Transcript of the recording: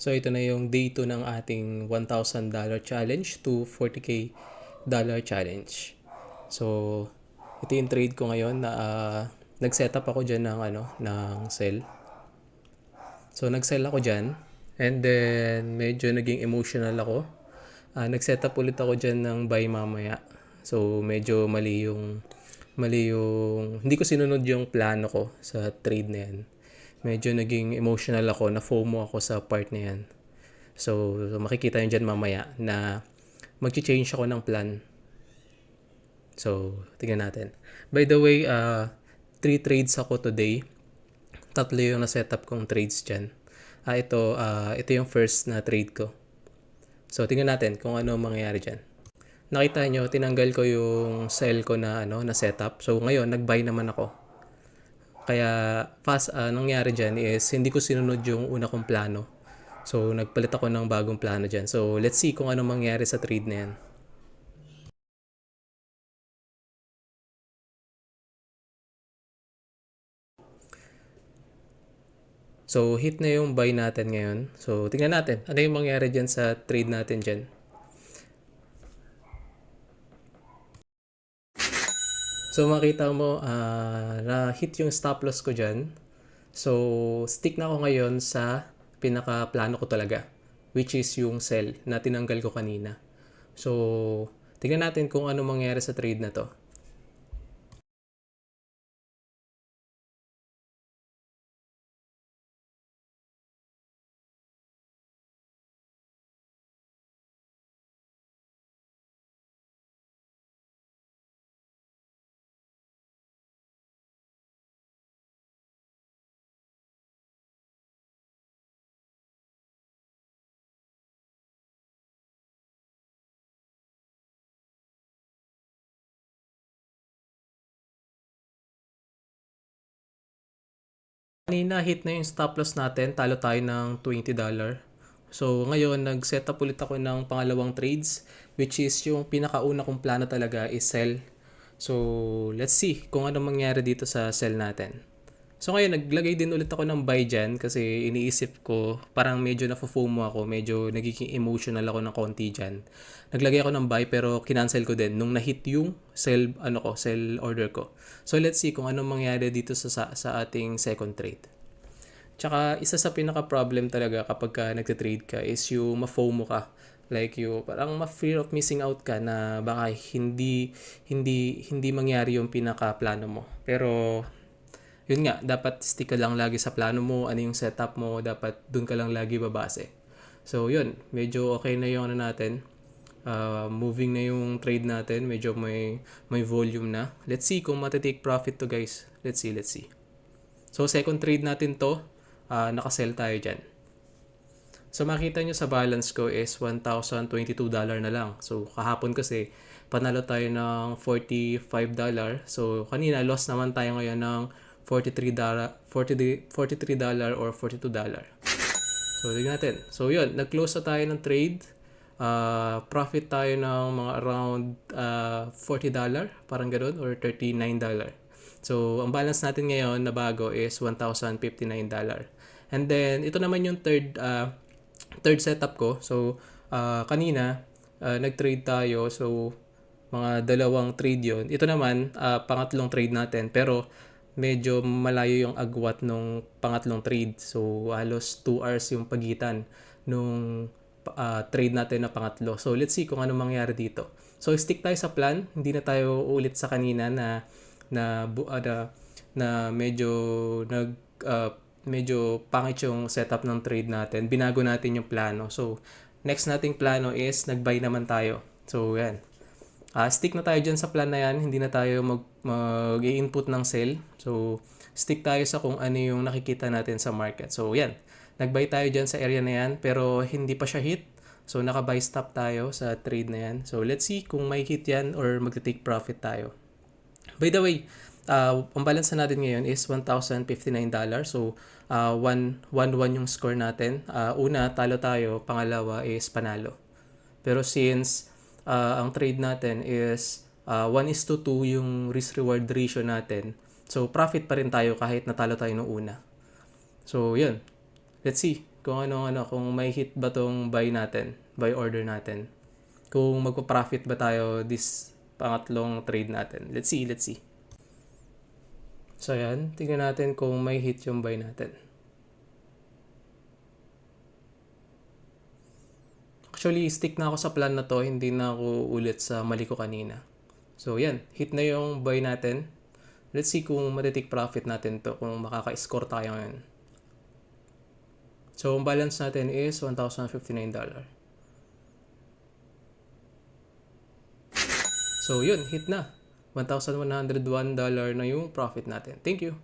So ito na yung day 2 ng ating $1,000 challenge to 40k dollar challenge. So ito yung trade ko ngayon na nag-setup ako dyan ng, ng sell. So nag-sell ako dyan and then medyo naging emotional ako. Nag-setup ulit ako dyan ng buy mamaya. So medyo mali yung hindi ko sinunod yung plano ko sa trade na yan. Medyo naging emotional ako, na FOMO ako sa part na yan. So makikita nyo dyan mamaya na mag-change ako ng plan. So tingnan natin. By the way, 3 trades ako today. Tatlo yung na-setup kong trades dyan. Ito yung first na trade ko. So tingnan natin kung ano mangyayari dyan. Nakita nyo, tinanggal ko yung sell ko na na setup. So ngayon nag-buy naman ako. Kaya nangyari dyan is hindi ko sinunod yung una kong plano. So nagpalit ako ng bagong plano dyan. So let's see kung ano mangyayari sa trade na yan. So hit na yung buy natin ngayon. So tingnan natin ano yung mangyayari dyan sa trade natin dyan. So makita mo na hit yung stop loss ko dyan. So stick na ako ngayon sa pinaka plano ko talaga, which is yung sell na tinanggal ko kanina. So tingnan natin kung ano mangyayari sa trade na to. Kanina hit na yung stop loss natin, talo tayo ng $20. So ngayon nag-set up ulit ako ng pangalawang trades, which is yung pinakauna kong plano talaga is sell. So let's see kung ano mangyari dito sa sell natin. So ngayon naglagay din ulit ako ng buy dyan kasi iniisip ko parang medyo na-FOMO ako, medyo nagiging emotional ako ng konti dyan. Naglagay ako ng buy pero kinancel ko din nung na-hit yung sell order ko. So let's see kung ano mangyari dito sa ating second trade. Tsaka isa sa pinaka-problem talaga kapag ka nagte-trade ka is yung ma-FOMO ka. Like yung parang ma-fear of missing out ka na baka hindi mangyari yung pinaka-plano mo. Pero yun nga, dapat stick ka lang lagi sa plano mo, ano yung setup mo, dapat dun ka lang lagi babase. So yun, medyo okay na yung natin. Moving na yung trade natin, medyo may volume na. Let's see kung matitake profit to guys. Let's see. So second trade natin to, nakasell tayo dyan. So makita nyo sa balance ko is $1,022 na lang. So kahapon kasi panalo tayo ng $45. So kanina loss naman tayo ngayon ng $43 or $42. So tignan natin. So yun, nag-close na tayo ng trade. Profit tayo ng mga around $40, parang ganoon, or $39. So ang balance natin ngayon na bago is $1,059. And then ito naman yung third setup ko. So kanina nag-trade tayo. So mga dalawang trade yon. Ito naman pangatlong trade natin pero medyo malayo yung agwat nung pangatlong trade. So halos 2 hours yung pagitan nung trade natin na pangatlo. So let's see kung ano mangyari dito. So stick tayo sa plan. Hindi na tayo ulit sa kanina na, na medyo medyo pangit yung setup ng trade natin. Binago natin yung plano. So next nating plano is nag-buy naman tayo. So yan. Stick na tayo dyan sa plan na yan. Hindi na tayo mag-i-input ng sell. So, stick tayo sa kung ano yung nakikita natin sa market. So, yan. Nag-buy tayo dyan sa area na yan. Pero hindi pa siya hit. So, naka-buy stop tayo sa trade na yan. So, let's see kung may hit yan or mag-take profit tayo. By the way, ang balance na natin ngayon is $1,059. So, 1-1 yung score natin. Una, talo tayo. Pangalawa is panalo. Pero since ang trade natin is 1:2 yung risk-reward ratio natin, so profit pa rin tayo kahit natalo tayo nung una. So yun, let's see kung kung may hit ba tong buy natin, buy order natin. Kung magpa-profit ba tayo this pangatlong trade natin. Let's see. So ayan, tingnan natin kung may hit yung buy natin. Actually, stick na ako sa plan na to, hindi na ako ulit sa mali ko kanina. So yan, hit na yung buy natin. Let's see kung matitik profit natin to, kung makaka-score tayo ngayon. So, ang balance natin is $1,059. So, yun, hit na. $1,101 na yung profit natin. Thank you.